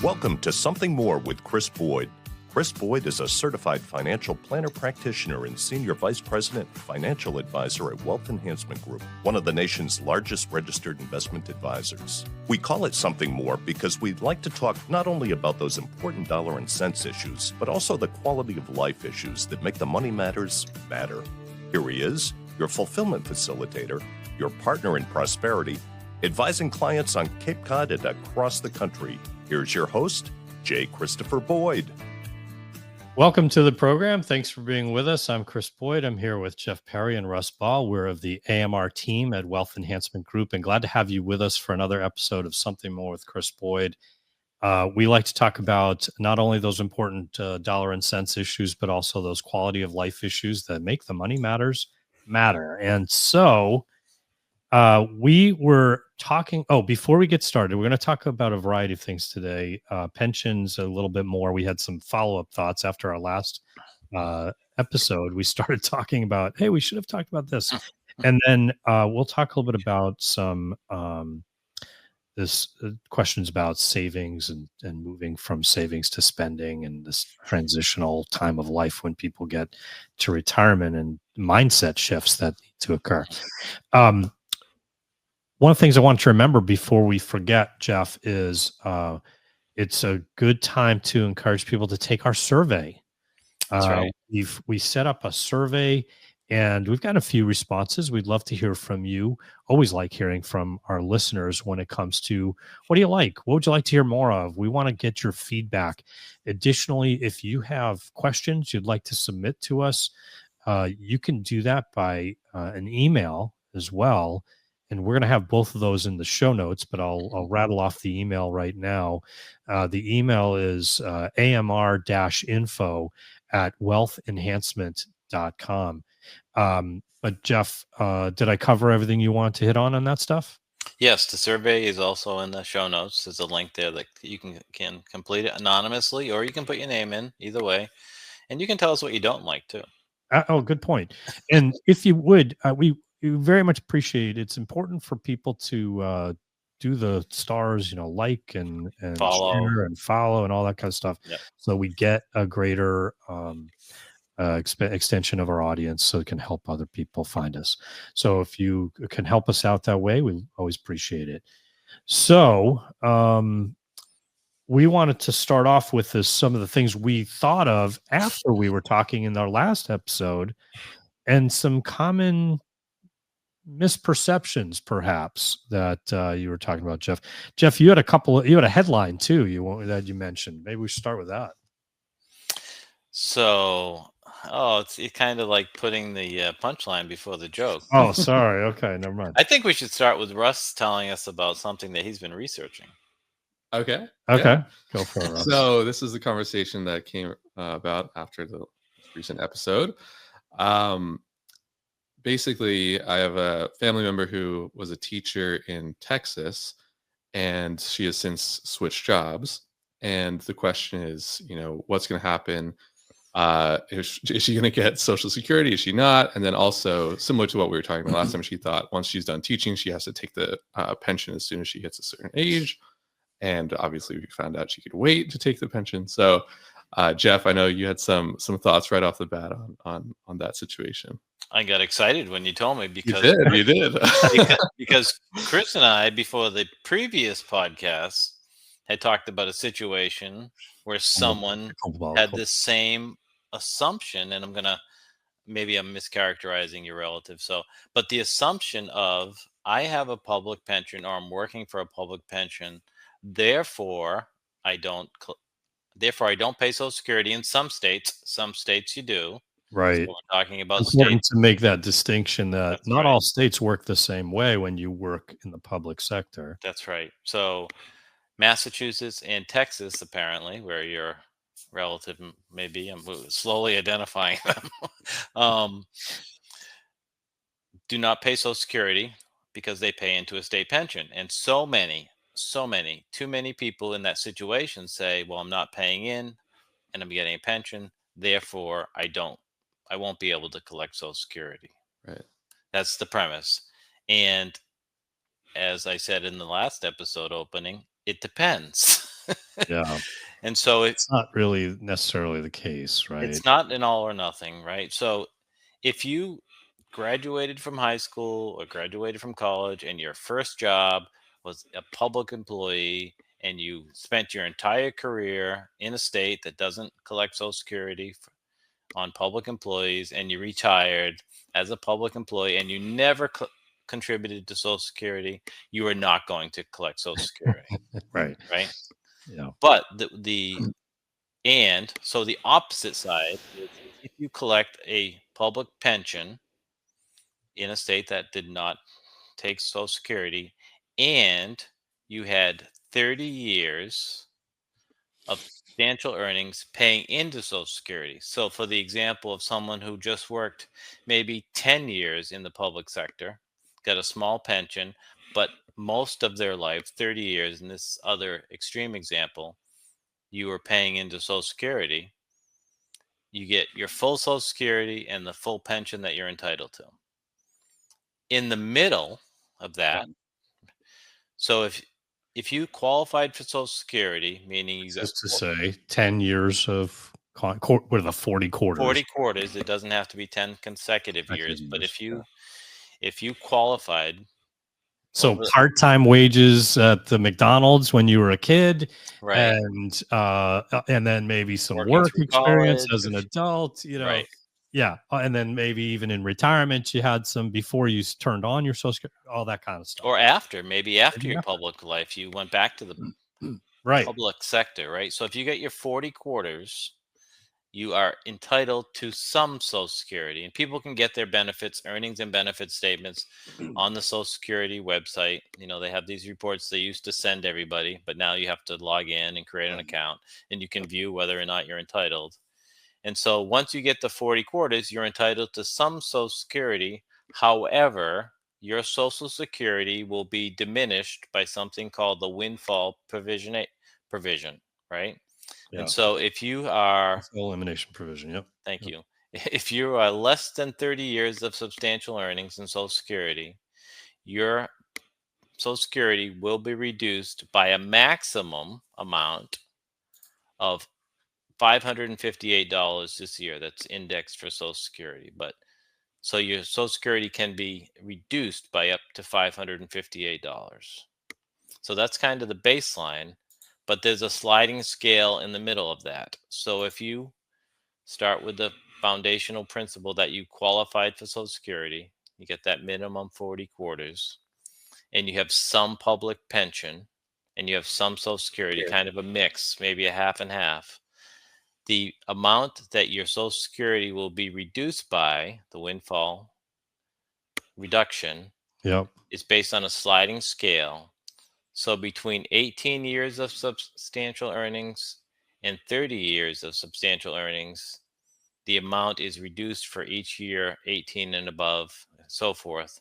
Welcome to Something More with Chris Boyd. Chris Boyd is a certified financial planner practitioner and senior vice president financial advisor at Wealth Enhancement Group, one of the nation's largest registered investment advisors. We call it Something More because we'd like to talk not only about those important dollar and cents issues, but also the quality of life issues that make the money matters matter. Here he is, your fulfillment facilitator, your partner in prosperity, advising clients on Cape Cod and across the country. Here's your host, J. Christopher Boyd. Welcome to the program. Thanks for being with us. I'm Chris Boyd. I'm here with Jeff Perry and Russ Ball. We're of the AMR team at Wealth Enhancement Group, and glad to have you with us for another episode of Something More with Chris Boyd. We like to talk about not only those important dollar and cents issues, but also those quality of life issues that make the money matters matter. And so we were talking, before we get started, we're going to talk about a variety of things today. Pensions a little bit more. We had some follow-up thoughts after our last episode. We started talking about, hey, we should have talked about this. And then we'll talk a little bit about some questions about savings and moving from savings to spending and this transitional time of life when people get to retirement and mindset shifts that need to occur. One of the things I want to remember before we forget, Jeff, is it's a good time to encourage people to take our survey. That's right. We set up a survey, and we've got a few responses. We'd love to hear from you. Always like hearing from our listeners when it comes to what do you like? What would you like to hear more of? We want to get your feedback. Additionally, if you have questions you'd like to submit to us, you can do that by an email as well. And we're going to have both of those in the show notes, but I'll rattle off the email right now. The email is amr-info@wealthenhancement.com. But Jeff, did I cover everything you want to hit on that stuff? Yes, the survey is also in the show notes. There's a link there that you can complete it anonymously, or you can put your name in, either way. And you can tell us what you don't like, too. Good point. And if you would, we very much appreciate it. It's important for people to do the stars, like and share and follow and all that kind of stuff. Yep. So we get a greater extension of our audience so it can help other people find us. So if you can help us out that way, we always appreciate it. So we wanted to start off with some of the things we thought of after we were talking in our last episode and some common misperceptions perhaps that you were talking about, Jeff. Jeff, you had a headline too that you mentioned. Maybe we should start with that. So, it's kind of like putting the punchline before the joke. Oh, sorry. Okay, never mind. I think we should start with Russ telling us about something that he's been reresearching. Okay. Yeah. Go for it, Russ. So this is the conversation that came about after the recent episode. Basically, I have a family member who was a teacher in Texas, and she has since switched jobs. And the question is, what's going to happen? Is she going to get Social Security? Is she not? And then also, similar to what we were talking about last time, she thought once she's done teaching, she has to take the pension as soon as she hits a certain age. And obviously, we found out she could wait to take the pension. So, Jeff, I know you had some thoughts right off the bat on that situation. I got excited when you told me because you did. because Chris and I, before the previous podcast, had talked about a situation where someone had the same assumption, and maybe I'm mischaracterizing your relative. But the assumption of I have a public pension or I'm working for a public pension, therefore I don't pay Social Security in some states. Some states you do. Right. So we're talking about important states. to make that distinction that not all states work the same way when you work in the public sector. That's right. So Massachusetts and Texas, apparently, where your relative may be, I'm slowly identifying them, do not pay Social Security because they pay into a state pension. And too many people in that situation say, well, I'm not paying in and I'm getting a pension. Therefore, I won't be able to collect Social Security. Right. That's the premise. And as I said in the last episode opening, it depends. Yeah. And so It's not really necessarily the case, right? it's not an all or nothing, right? So if you graduated from high school or graduated from college and your first job was a public employee and you spent your entire career in a state that doesn't collect Social Security on public employees, and you retired as a public employee and you never contributed to Social Security, you are not going to collect Social Security, Right. right? Yeah. But so the opposite side is if you collect a public pension in a state that did not take Social Security and you had 30 years of substantial earnings paying into Social Security. So, for the example of someone who just worked maybe 10 years in the public sector, got a small pension, but most of their life, 30 years, in this other extreme example, you were paying into Social Security, you get your full Social Security and the full pension that you're entitled to. In the middle of that, so if you qualified for Social Security, meaning you got Just to say 10 years of with a 40 quarters. 40 quarters, it doesn't have to be 10 consecutive years, but if you qualified So over part-time wages at the McDonald's when you were a kid, right, and then maybe some working work through experience college, as an adult, right, yeah, and then maybe even in retirement you had some before you turned on your Social Security, all that kind of stuff. or maybe after Maybe your after. public life, you went back to the Right. public sector, right? So if you get your 40 quarters, you are entitled to some Social Security, and people can get their benefits, earnings and benefit statements on the Social Security website. They have these reports they used to send everybody, but now you have to log in and create an account, and you can view whether or not you're entitled. And so once you get the 40 quarters, you're entitled to some Social Security. However, your Social Security will be diminished by something called the windfall provision, right? Yeah. And so if you are elimination provision, yep. Thank you. If you are less than 30 years of substantial earnings in Social Security, your Social Security will be reduced by a maximum amount of $558 this year. That's indexed for Social Security. But so your Social Security can be reduced by up to $558. So that's kind of the baseline, but there's a sliding scale in the middle of that. So if you start with the foundational principle that you qualified for Social Security, you get that minimum 40 quarters, and you have some public pension, and you have some Social Security, kind of a mix, maybe a half and half. The amount that your Social Security will be reduced by, the windfall reduction, is based on a sliding scale. So between 18 years of substantial earnings and 30 years of substantial earnings, the amount is reduced for each year, 18 and above, and so forth,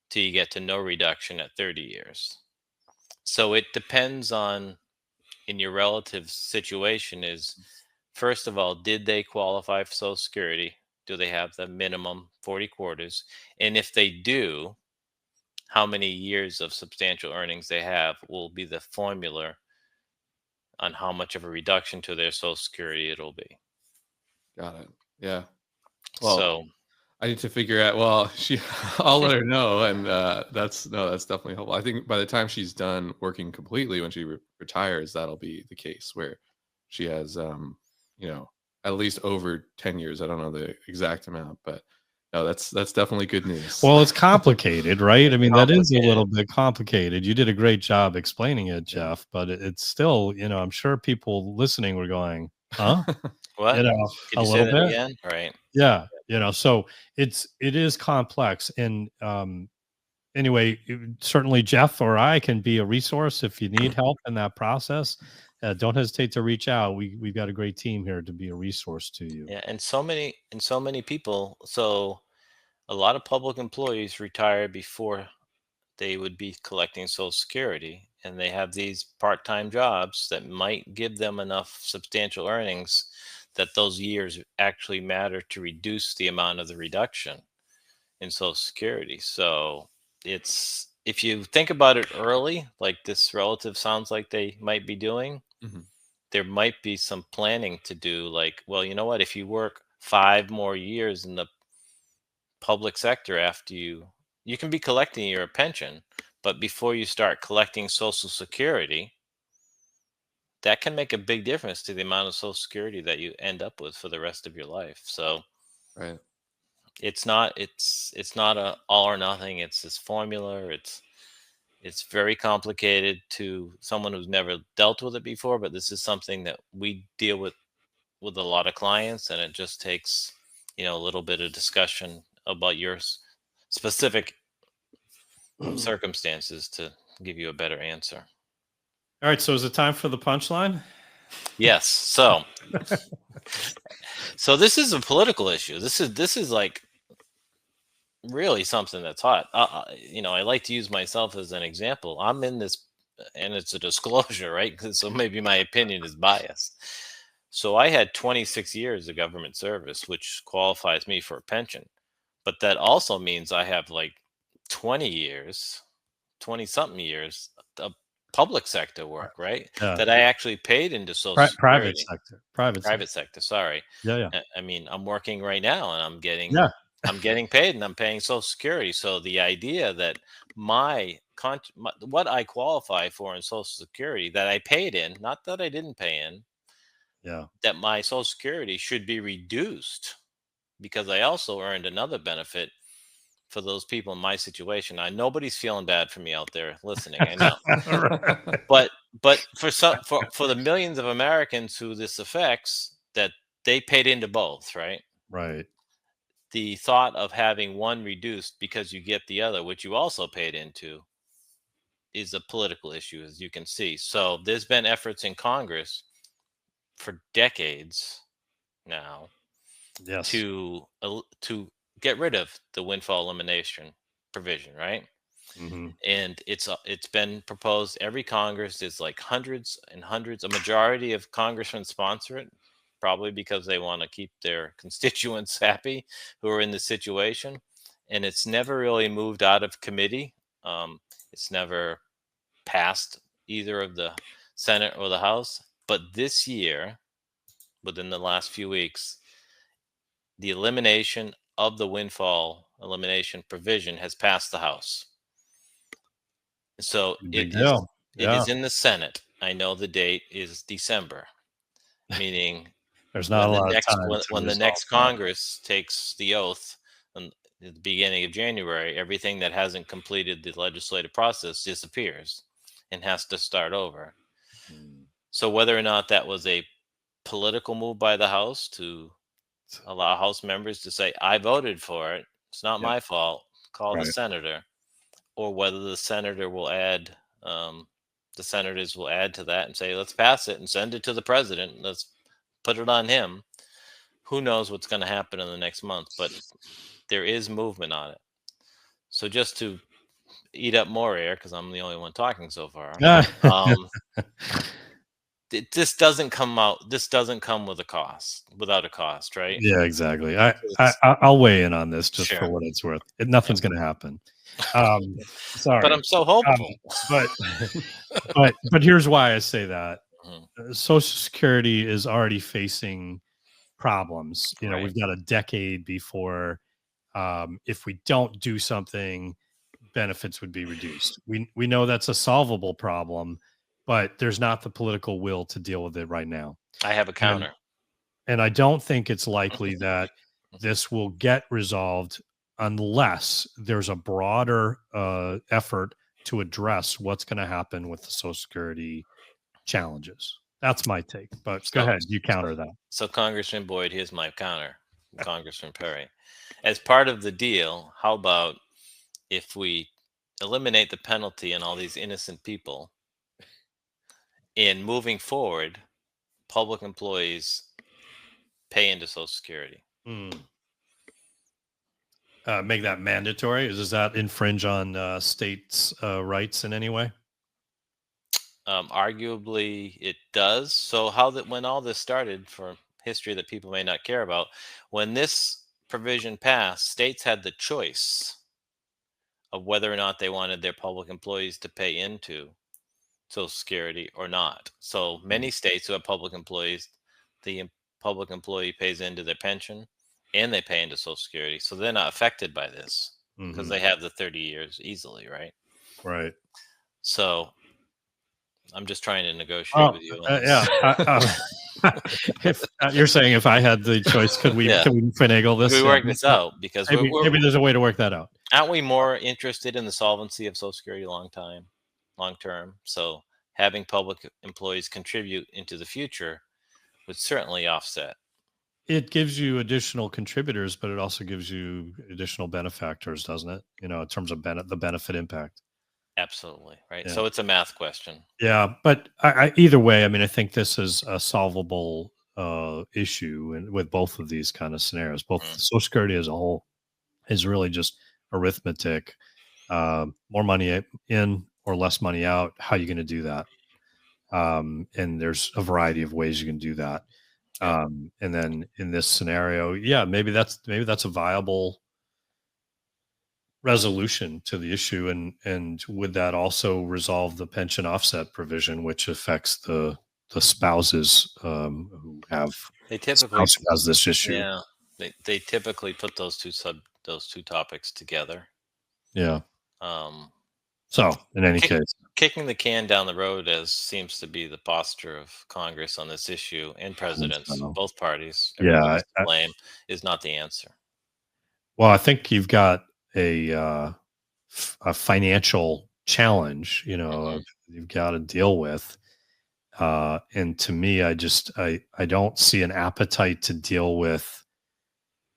till you get to no reduction at 30 years. So it depends on, in your relative situation, is first of all, did they qualify for Social Security? Do they have the minimum 40 quarters? And if they do, how many years of substantial earnings they have will be the formula on how much of a reduction to their Social Security it'll be. Got it. Yeah. Well, So I need to figure out. Well, I'll let her know, and that's definitely helpful. I think by the time she's done working completely, when she retires, that'll be the case where she has, at least over 10 years. I don't know the exact amount, but no, that's definitely good news. Well, it's complicated, right? I mean, that is a little bit complicated. You did a great job explaining it, Jeff, but it's still, I'm sure people listening were going, huh? what? Could you say that bit again? Right. Yeah. So it is complex. And anyway, certainly Jeff or I can be a resource if you need help in that process. Don't hesitate to reach out. We've got a great team here to be a resource to you. Yeah, and so many people. So a lot of public employees retire before they would be collecting Social Security, and they have these part-time jobs that might give them enough substantial earnings that those years actually matter to reduce the amount of the reduction in Social Security. So if you think about it early, like this relative sounds like they might be doing, There might be some planning to do, like, well, you know what, if you work 5 more years in the public sector after you can be collecting your pension, but before you start collecting Social Security, that can make a big difference to the amount of Social Security that you end up with for the rest of your life. So Right. it's not a all or nothing. It's this formula. It's very complicated to someone who's never dealt with it before, but this is something that we deal with a lot of clients, and it just takes a little bit of discussion about your specific circumstances to give you a better answer. All right, so is it time for the punchline? Yes. So this is a political issue. This is like really something that's hot. I like to use myself as an example. I'm in this, and it's a disclosure, right? So maybe my opinion is biased. So I had 26 years of government service, which qualifies me for a pension. But that also means I have like 20 something years of public sector work, right? Yeah. That I actually paid into Social Private Security. sector. Private sector. Sorry. Yeah. I mean, I'm working right now, and I'm getting Yeah. I'm getting paid, and I'm paying Social Security. So the idea that what I qualify for in Social Security that I paid in, not that I didn't pay in, Yeah. that my Social Security should be reduced because I also earned another benefit for those people in my situation. Nobody's feeling bad for me out there listening. I know, but for the millions of Americans who this affects, that they paid into both, right? Right. The thought of having one reduced because you get the other, which you also paid into, is a political issue, as you can see. So there's been efforts in Congress for decades now Yes. to get rid of the windfall elimination provision, right? Mm-hmm. And it's been proposed every Congress. There's like hundreds and hundreds. A majority of congressmen sponsor it, probably because they want to keep their constituents happy who are in the situation. And it's never really moved out of committee. It's never passed either of the Senate or the House. But this year, within the last few weeks, the elimination of the windfall elimination provision has passed the House. So Big deal. It is in the Senate. I know the date is December, meaning there's not a lot of time when the next Congress takes the oath at the beginning of January. Everything that hasn't completed the legislative process disappears and has to start over. So whether or not that was a political move by the House to allow House members to say, I voted for it, it's not my fault, call the senator, or whether the senator will add, the senators will add to that and say, let's pass it and send it to the president. Let's put it on him. Who knows what's going to happen in the next month, but there is movement on it. So just to eat up more air, because I'm the only one talking so far. This doesn't come with without a cost, right? Yeah, exactly. I'll weigh in on this just for what it's worth. Nothing's going to happen. Sorry, but I'm so hopeful. But here's why I say that. Social Security is already facing problems. We've got a decade before, if we don't do something, benefits would be reduced. We know that's a solvable problem, but there's not the political will to deal with it right now. I have a counter. And I don't think it's likely that this will get resolved unless there's a broader effort to address what's going to happen with the Social Security challenges. That's my take. But go ahead, you counter that. So Congressman Boyd, here's my counter, Congressman Perry. As part of the deal, how about if we eliminate the penalty on all these innocent people, and moving forward, public employees pay into Social Security? Make that mandatory? Does that infringe on states' rights in any way? Arguably, it does. So when all this started, for history that people may not care about, when this provision passed, states had the choice of whether or not they wanted their public employees to pay into Social Security or not. So many states who have public employees, the public employee pays into their pension and they pay into Social Security. So they're not affected by this because they have the 30 years easily, right? Right. So I'm just trying to negotiate with you on this. If you're saying if I had the choice, can we finagle this? Can we work this out? Because maybe there's a way to work that out. Aren't we more interested in the solvency of Social Security long term? So having public employees contribute into the future would certainly offset. It gives you additional contributors, but it also gives you additional benefactors, doesn't it? In terms of the benefit impact. Absolutely. Right. Yeah. So it's a math question. Yeah. But either way, I mean, I think this is a solvable issue with both of these kind of scenarios. Both Social Security as a whole is really just arithmetic. More money in or less money out. How are you going to do that? And there's a variety of ways you can do that. And then in this scenario, maybe that's a viable resolution to the issue, and would that also resolve the pension offset provision, which affects the spouses who have has this issue? Yeah, they typically put those two topics together. Yeah. So in any case, kicking the can down the road seems to be the posture of Congress on this issue, and presidents, both parties. Everybody's to blame is not the answer. Well, I think you've got a financial challenge, you've got to deal with. And to me, I don't see an appetite to deal with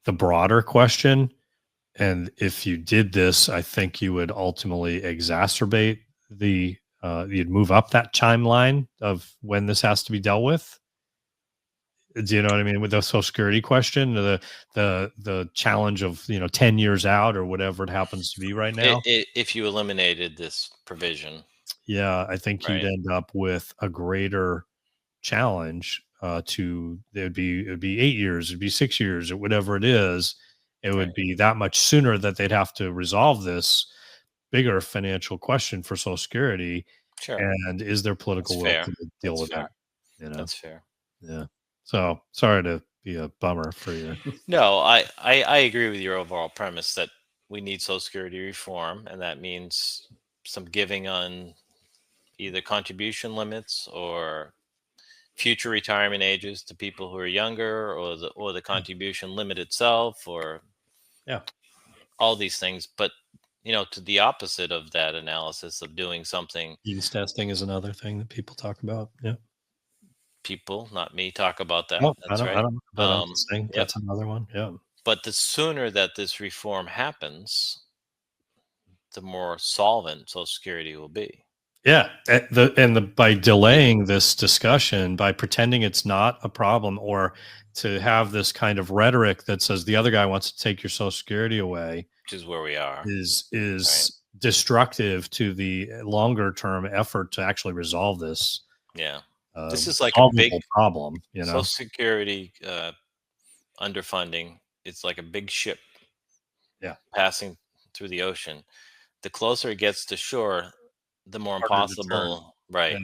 the broader question. And if you did this, I think you would ultimately exacerbate you'd move up that timeline of when this has to be dealt with. Do you know what I mean? With the Social Security question, the challenge of 10 years out or whatever it happens to be right now. If you eliminated this provision, I think you'd end up with a greater challenge. It'd be 8 years, it'd be 6 years, or whatever it is. It would be that much sooner that they'd have to resolve this bigger financial question for Social Security. Sure. And is there political will to deal with that? That's fair. Yeah. So sorry to be a bummer for you. No, I agree with your overall premise that we need Social Security reform, and that means some giving on either contribution limits or future retirement ages to people who are younger, or the contribution limit itself, or all these things. But to the opposite of that analysis of doing something, means testing is another thing that people talk about. Yeah. People, not me, talk about that. That's right. I'm saying that's another one. Yeah. But the sooner that this reform happens, the more solvent Social Security will be. Yeah. By delaying this discussion, by pretending it's not a problem, or to have this kind of rhetoric that says the other guy wants to take your Social Security away, which is where we are, is destructive to the longer term effort to actually resolve this. Yeah. This is like a big problem, Social Security underfunding. It's like a big ship passing through the ocean. The closer it gets to shore, the more impossible. Right.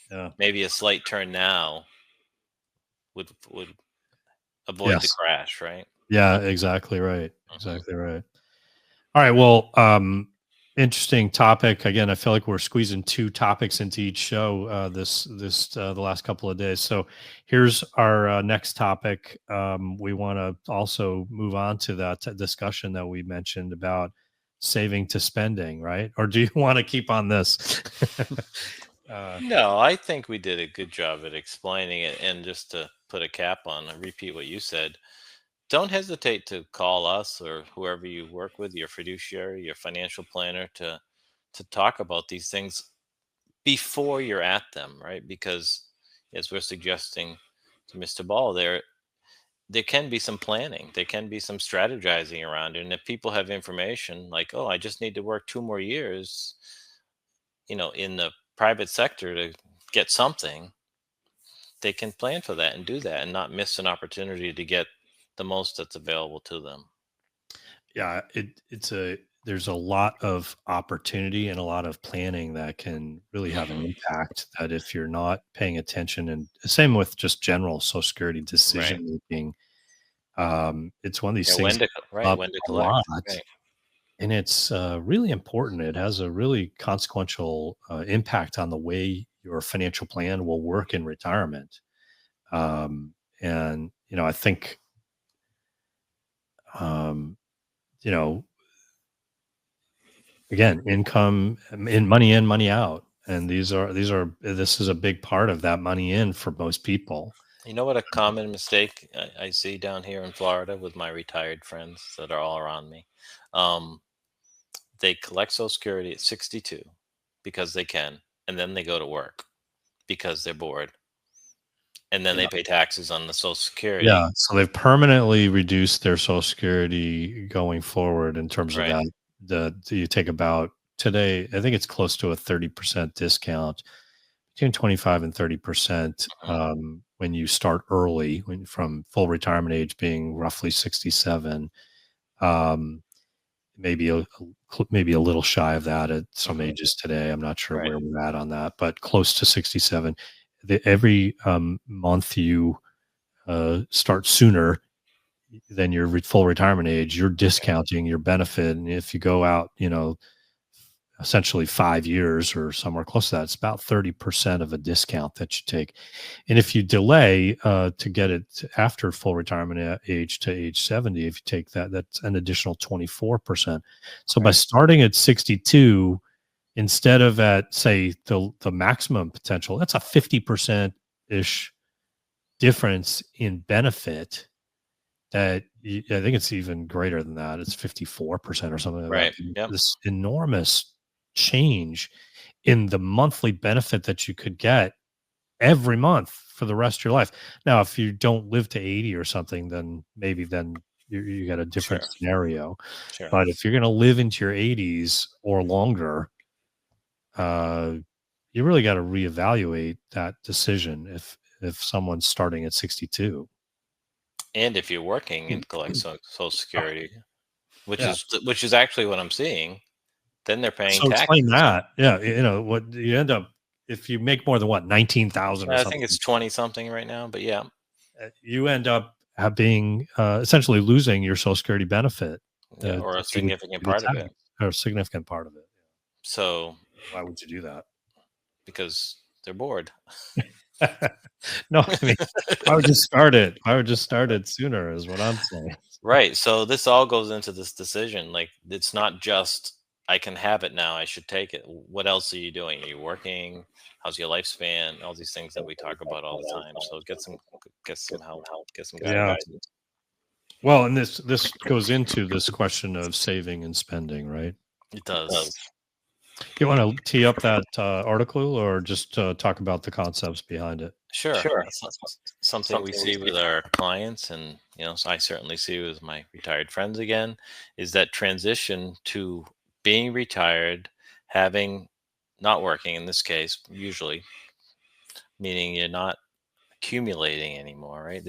Yeah. Maybe a slight turn now would avoid the crash, right? Yeah, exactly right. Exactly right. All right. Well, interesting topic. Again, I feel like we're squeezing 2 topics into each show the last couple of days. So here's our next topic. We want to also move on to that discussion that we mentioned about saving to spending, right? Or do you want to keep on this? No, I think we did a good job at explaining it. And just to put a cap on and repeat what you said, don't hesitate to call us or whoever you work with, your fiduciary, your financial planner, to talk about these things before you're at them, right? Because as we're suggesting to Mr. Ball, there can be some planning, there can be some strategizing around it. And if people have information like, oh, I just need to work 2 more years, in the private sector to get something, they can plan for that and do that and not miss an opportunity to get the most that's available to them. Yeah, it's a there's a lot of opportunity and a lot of planning that can really have an impact, that if you're not paying attention, and same with just general Social Security decision making, it's one of these things when to a collect. lot, Right. and it's really important. It has a really consequential impact on the way your financial plan will work in retirement. And I think, you know, again, income in, money in, money out, and this is a big part of that money in for most people. You know what a common mistake I see down here in Florida with my retired friends that are all around me? They collect Social Security at 62 because they can, and then they go to work because they're bored, and then they pay taxes on the Social Security. Yeah, so they've permanently reduced their Social Security going forward in terms of Right. that. You take about today, I think it's close to a 30% discount, between 25 and 30%, when you start early, from full retirement age being roughly 67. Maybe maybe a little shy of that at some ages today. I'm not sure where we're at on that, but close to 67. Every month you start sooner than your full retirement age, you're discounting your benefit. And if you go out, essentially 5 years or somewhere close to that, it's about 30% of a discount that you take. And if you delay to get it after full retirement age to age 70, if you take that, that's an additional 24%. So by starting at 62, instead of at, say, the maximum potential, that's a 50% ish difference in benefit. That I think it's even greater than that. It's 54% or something like that. Yep. This enormous change in the monthly benefit that you could get every month for the rest of your life. Now, if you don't live to 80 or something, then maybe you got a different scenario. Sure. But if you're going to live into your 80s or longer, you really got to reevaluate that decision if someone's starting at 62. And if you're working and collect Social Security, which is actually what I'm seeing, then they're paying taxes. Explain that. Yeah, what you end up, if you make more than 19,000 or something. I think it's 20 something right now, but yeah, you end up being essentially losing your Social Security benefit, or a significant part of it. Or a significant part of it. So why would you do that? Because they're bored. No, I mean, I would just start it sooner is what I'm saying. Right. So this all goes into this decision. Like, it's not just, I can have it now, I should take it. What else are you doing? Are you working? How's your lifespan? All these things that we talk about all the time. So get some help, get some guidance. Yeah. Well, and this goes into this question of saving and spending, right? It does. You want to tee up that article, or just talk about the concepts behind it? Sure. Something we see with our clients, and so I certainly see with my retired friends again, is that transition to being retired, not working in this case, usually, meaning you're not accumulating anymore, right?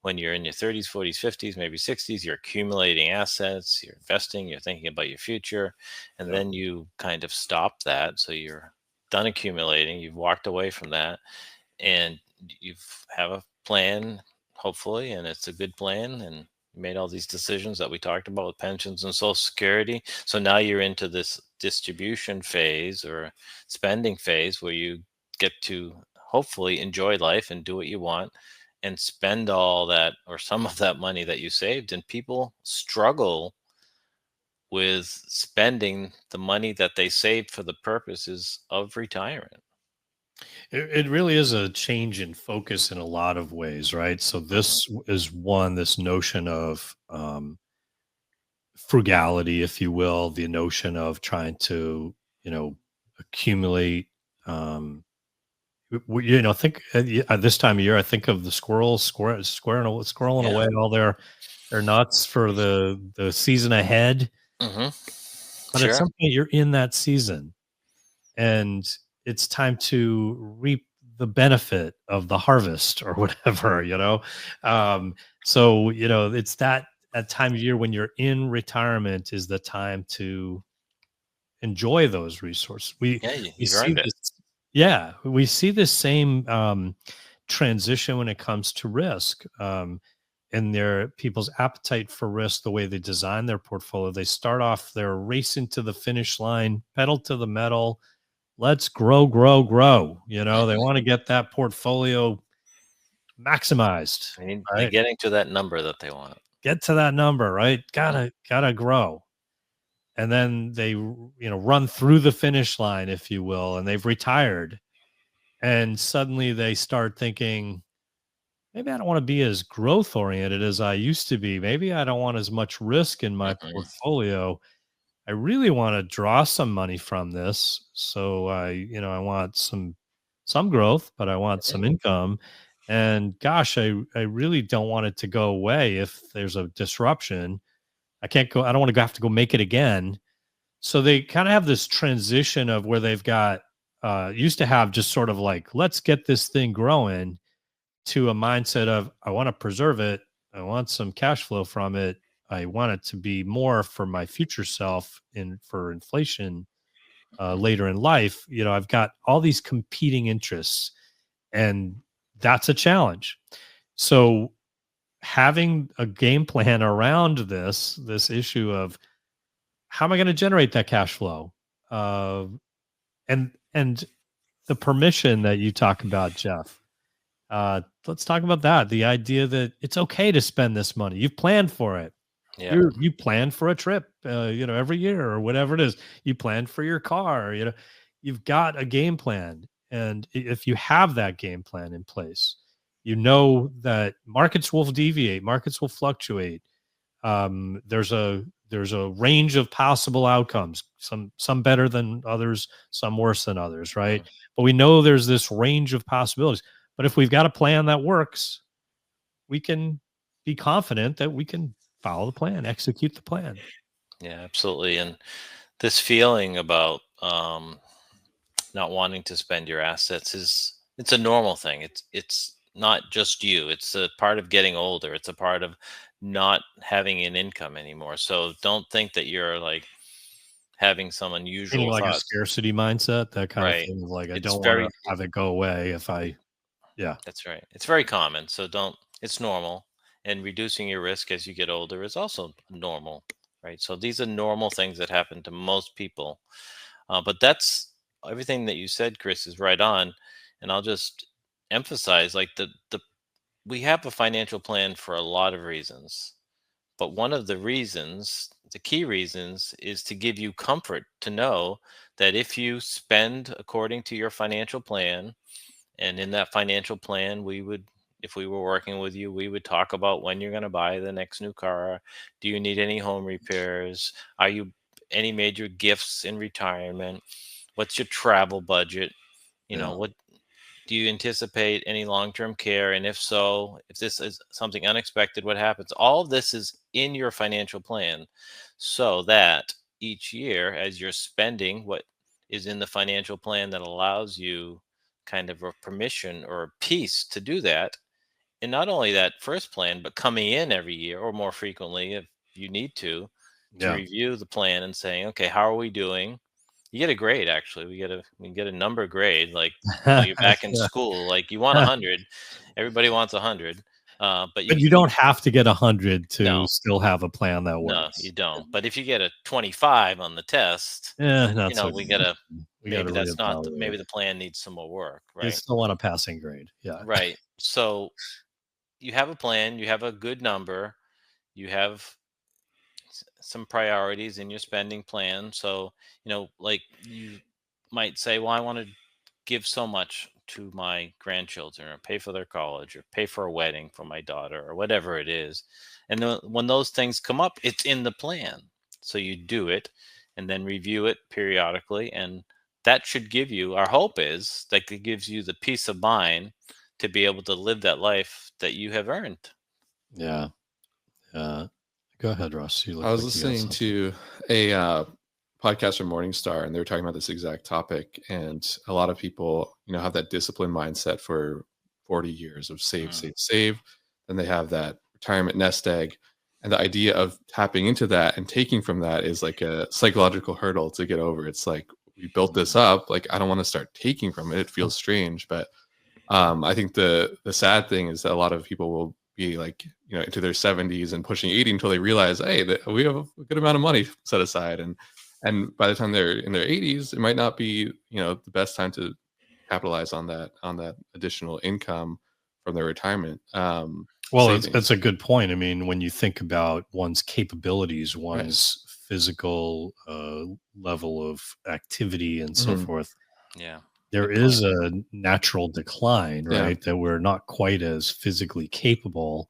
When you're in your 30s, 40s, 50s, maybe 60s, you're accumulating assets, you're investing, you're thinking about your future, and then you kind of stop that. So you're done accumulating, you've walked away from that, and you have a plan, hopefully, and it's a good plan, and you made all these decisions that we talked about with pensions and Social Security. So now you're into this distribution phase or spending phase where you get to hopefully enjoy life and do what you want and spend all that or some of that money that you saved. And people struggle with spending the money that they saved for the purposes of retirement. It really is a change in focus in a lot of ways, right? So this is this notion of frugality, if you will, the notion of trying to, accumulate. Think this time of year, I think of the squirreling away all their nuts for the season ahead. But at some point, you're in that season, and it's time to reap the benefit of the harvest or whatever, So, it's that that time of year when you're in retirement is the time to enjoy those resources. We see this, we see the same transition when it comes to risk. And their people's appetite for risk, the way they design their portfolio, they start off, they're racing to the finish line, pedal to the metal. Let's grow. You know, they want to get that portfolio maximized. They're getting to that number that they want. Get to that number, right? Gotta grow. And then they, run through the finish line, if you will, and they've retired. And suddenly they start thinking, maybe I don't want to be as growth oriented as I used to be. Maybe I don't want as much risk in my portfolio. I really want to draw some money from this. So I want some growth, but I want some income. And gosh, I really don't want it to go away if there's a disruption. I don't want to have to go make it again. So they kind of have this transition of where they've got, used to have just sort of like, let's get this thing growing, to a mindset of, I want to preserve it. I want some cash flow from it. I want it to be more for my future self and for inflation later in life. I've got all these competing interests, and that's a challenge. So having a game plan around this issue of, how am I going to generate that cash flow? And the permission that you talk about, Jeff. Let's talk about that. The idea that it's okay to spend this money. You've planned for it. Yeah. You plan for a trip, every year or whatever it is. You plan for your car. You've got a game plan, and if you have that game plan in place, that markets will deviate, markets will fluctuate. There's a range of possible outcomes. Some better than others, some worse than others, right? But we know there's this range of possibilities. But if we've got a plan that works, we can be confident that we can follow the plan, execute the plan. Yeah, absolutely. And this feeling about not wanting to spend your assets it's a normal thing. It's not just you. It's a part of getting older. It's a part of not having an income anymore. So don't think that you're like having some unusual like thoughts. A scarcity mindset, that kind of thing. Like, I don't want to have it go away if I. Yeah, that's right. It's very common. So it's normal. And reducing your risk as you get older is also normal, right? So these are normal things that happen to most people. But that's everything that you said, Chris, is right on. And I'll just emphasize, like, we have a financial plan for a lot of reasons. But one of the key reasons, is to give you comfort to know that if you spend according to your financial plan, and in that financial plan, if we were working with you, we would talk about when you're going to buy the next new car. Do you need any home repairs? Are you any major gifts in retirement? What's your travel budget? What do you anticipate any long-term care? And if so, if this is something unexpected, what happens? All of this is in your financial plan, so that each year, as you're spending what is in the financial plan, that allows you kind of a permission or a peace to do that. And not only that first plan, but coming in every year or more frequently if you need to review the plan and saying, okay, how are we doing? You get a grade. Actually, we get a number grade. Like, you're back in school. Like, you want 100. Everybody wants 100. But you don't have to get 100 to still have a plan that works. No, you don't. But if you get a 25 on the test, we gotta maybe that's not maybe the plan needs some more work, right? You still want a passing grade. Yeah. Right. So you have a plan, you have a good number, you have some priorities in your spending plan. So, like, you might say, well, I want to give so much to my grandchildren, or pay for their college, or pay for a wedding for my daughter, or whatever it is. And then when those things come up, it's in the plan. So you do it and then review it periodically. And that should give you, our hope is that it gives you the peace of mind to be able to live that life that you have earned. Yeah. Go ahead, Russ. I was listening to a podcast from Morningstar, and they were talking about this exact topic. And a lot of people, have that discipline mindset for 40 years of save. Then they have that retirement nest egg. And the idea of tapping into that and taking from that is like a psychological hurdle to get over. It's like, we built this up, like I don't want to start taking from it. It feels strange. But I think the sad thing is that a lot of people will be like, into their 70s and pushing 80 until they realize, hey, that we have a good amount of money set aside. And by the time they're in their 80s, it might not be, the best time to capitalize on that additional income from their retirement. Well, it's a good point. I mean, when you think about one's capabilities, one's physical level of activity and so forth, there is a natural decline, right? That we're not quite as physically capable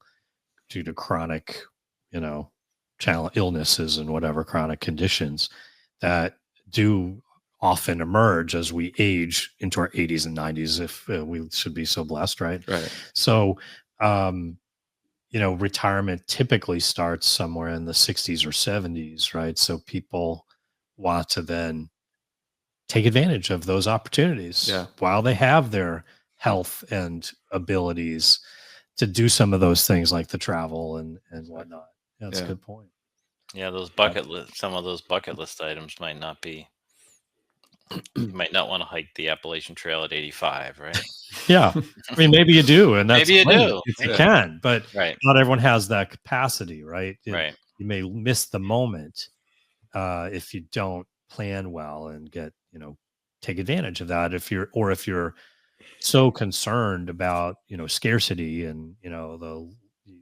due to chronic, illnesses and whatever chronic conditions that do often emerge as we age into our 80s and 90s, if we should be so blessed, right? Right. So, retirement typically starts somewhere in the 60s or 70s, right? So people want to then take advantage of those opportunities while they have their health and abilities to do some of those things like the travel and whatnot. That's a good point. Yeah, some of those bucket list items might not be. You might not want to hike the Appalachian Trail at 85, right? Yeah, I mean, maybe you do, and that's maybe you do if you can, but not everyone has that capacity, right? Right. You may miss the moment if you don't plan well and take advantage of that. If you're so concerned about scarcity and the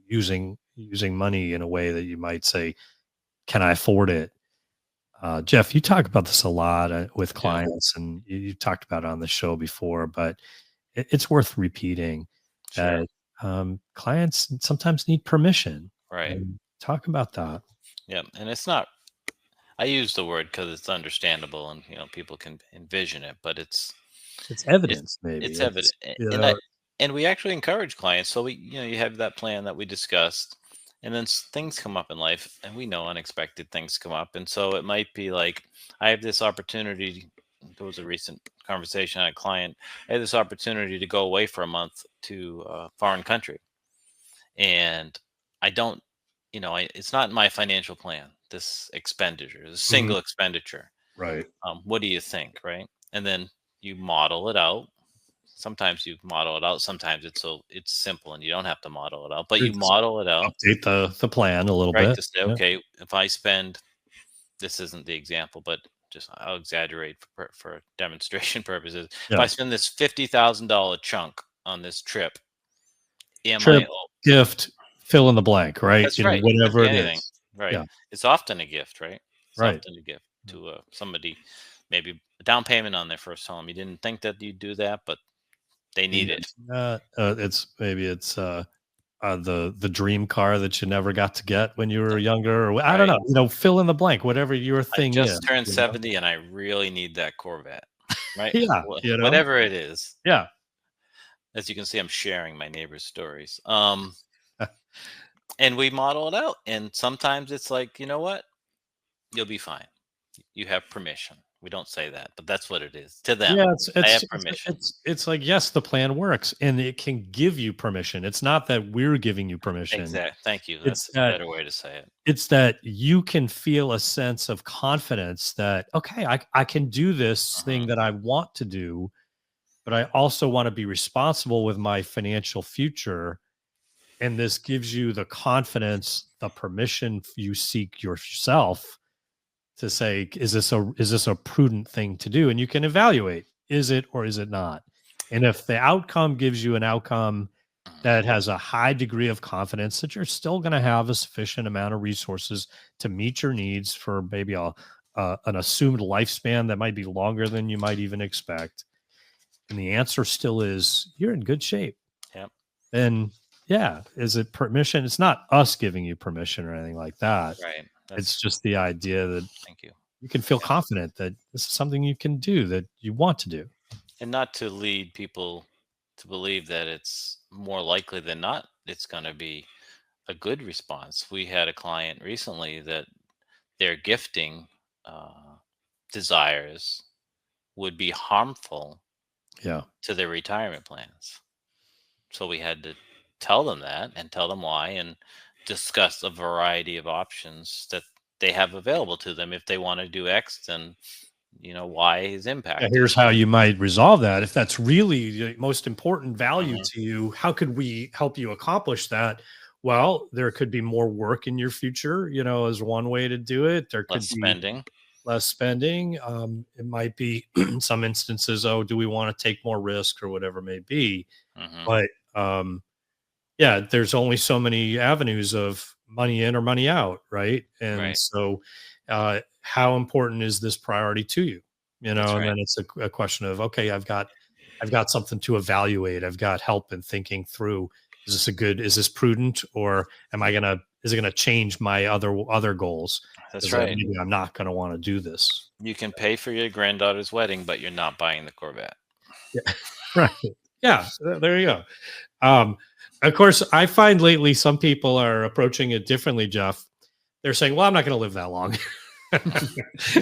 using money in a way that you might say, can I afford it? Jeff, you talk about this a lot with clients, and you talked about it on the show before, but it's worth repeating that clients sometimes need permission. Right. Talk about that. Yeah, and it's not. I use the word because it's understandable, and people can envision it, but it's evidence. Maybe it's evident, and we actually encourage clients. So you have that plan that we discussed. And then things come up in life, and we know unexpected things come up. And so it might be like, I have this opportunity. There was a recent conversation on a client. I had this opportunity to go away for a month to a foreign country. And I don't, it's not in my financial plan, this expenditure, this single expenditure. Right. What do you think? Right. And then you model it out. Sometimes you model it out. Sometimes it's simple and you don't have to model it out, but you model it out. Update the plan a little bit. To say, okay, if I spend, this isn't the example, but just I'll exaggerate for demonstration purposes. If I spend this $50,000 chunk on this trip, gift, fill in the blank, right? That's right. Whatever it anything. is. Right. Yeah. It's often a gift, right? It's right. often a gift to somebody, maybe a down payment on their first home. You didn't think that you'd do that, but they need it. It's the dream car that you never got to get when you were younger, or I don't know, fill in the blank, whatever your thing is. I just turned 70 and I really need that Corvette, right? Yeah, whatever it is. Yeah. As you can see, I'm sharing my neighbor's stories. And we model it out, and sometimes it's like, you know what, you'll be fine. You have permission. We don't say that, but that's what it is to them. Yeah, I have permission. It's like, yes, the plan works, and it can give you permission. It's not that we're giving you permission. Exactly. Thank you. That's a better way to say it. It's that you can feel a sense of confidence that, okay, I can do this thing that I want to do, but I also want to be responsible with my financial future. And this gives you the confidence, the permission you seek yourself to say, is this a prudent thing to do? And you can evaluate, is it or is it not? And if the outcome gives you an outcome that has a high degree of confidence that you're still going to have a sufficient amount of resources to meet your needs for maybe an assumed lifespan that might be longer than you might even expect, and the answer still is you're in good shape. Yep. Then is it permission? It's not us giving you permission or anything like that. Right. It's just the idea that thank you. You can feel confident that this is something you can do, that you want to do. And not to lead people to believe that it's more likely than not, it's going to be a good response. We had a client recently that their gifting desires would be harmful to their retirement plans. So we had to tell them that and tell them why. And discuss a variety of options that they have available to them. If they want to do X, then Y is impacted. Here's how you might resolve that. If that's really the most important value to you, how could we help you accomplish that? Well, there could be more work in your future, as one way to do it. There could be less spending. It might be in some instances, do we want to take more risk or whatever it may be? But there's only so many avenues of money in or money out, right? And so how important is this priority to you? And then it's a question of, okay, I've got something to evaluate. I've got help in thinking through, is this prudent, or is it going to change my other goals? That's right. Maybe I'm not going to want to do this. You can pay for your granddaughter's wedding, but you're not buying the Corvette. Yeah. Right. Yeah. There you go. Of course, I find lately some people are approaching it differently, Jeff. They're saying, well, I'm not going to live that long.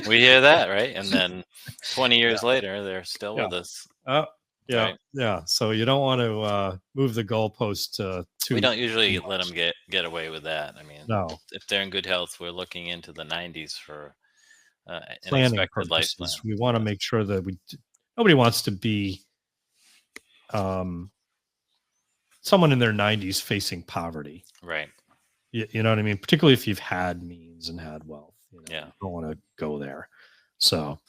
We hear that, right? And then 20 years later, they're still with us. Yeah. So you don't want to move the goalpost we don't usually let them get away with that. I mean, no. If they're in good health, we're looking into the 90s for planning purposes. We want to make sure that nobody wants to be someone in their 90s facing poverty. Right. You know what I mean? Particularly if you've had means and had wealth. You don't want to go there. So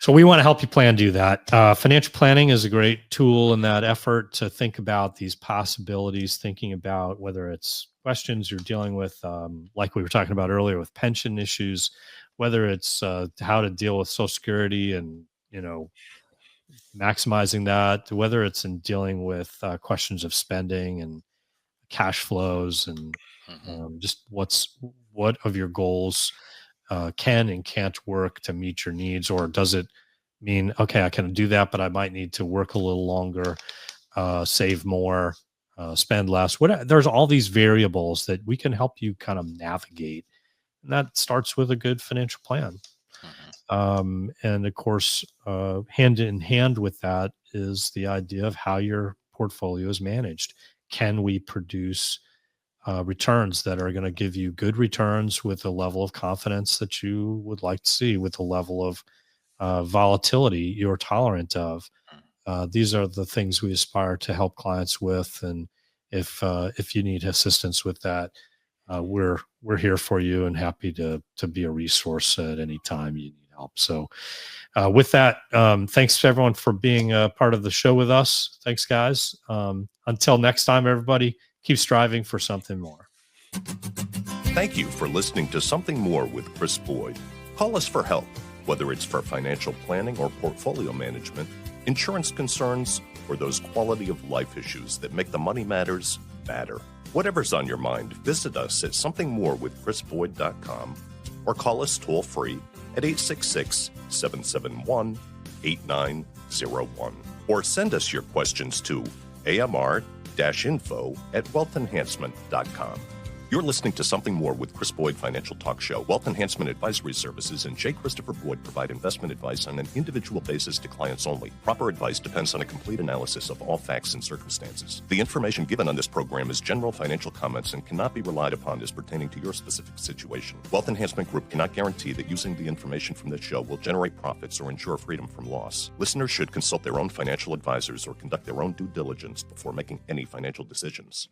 we want to help you plan, do that. Financial planning is a great tool in that effort to think about these possibilities, thinking about whether it's questions you're dealing with, like we were talking about earlier with pension issues, whether it's how to deal with Social Security and, maximizing that, whether it's in dealing with questions of spending and cash flows and just what of your goals can and can't work to meet your needs, or does it mean, okay, I can do that, but I might need to work a little longer, save more, spend less. There's all these variables that we can help you kind of navigate, and that starts with a good financial plan. And of course, hand in hand with that is the idea of how your portfolio is managed. Can we produce returns that are going to give you good returns with a level of confidence that you would like to see, with a level of volatility you're tolerant of? These are the things we aspire to help clients with. And if you need assistance with that, we're here for you and happy to be a resource at any time you need help. So with that, thanks to everyone for being a part of the show with us. Thanks, guys. Until next time, everybody, keep striving for something more. Thank you for listening to Something More with Chris Boyd. Call us for help, whether it's for financial planning or portfolio management, insurance concerns, or those quality of life issues that make the money matters matter. Whatever's on your mind, visit us at somethingmorewithchrisboyd.com or call us toll-free at 866-771-8901. Or send us your questions to amr-info@wealthenhancement.com. You're listening to Something More with Chris Boyd Financial Talk Show. Wealth Enhancement Advisory Services and J. Christopher Boyd provide investment advice on an individual basis to clients only. Proper advice depends on a complete analysis of all facts and circumstances. The information given on this program is general financial comments and cannot be relied upon as pertaining to your specific situation. Wealth Enhancement Group cannot guarantee that using the information from this show will generate profits or ensure freedom from loss. Listeners should consult their own financial advisors or conduct their own due diligence before making any financial decisions.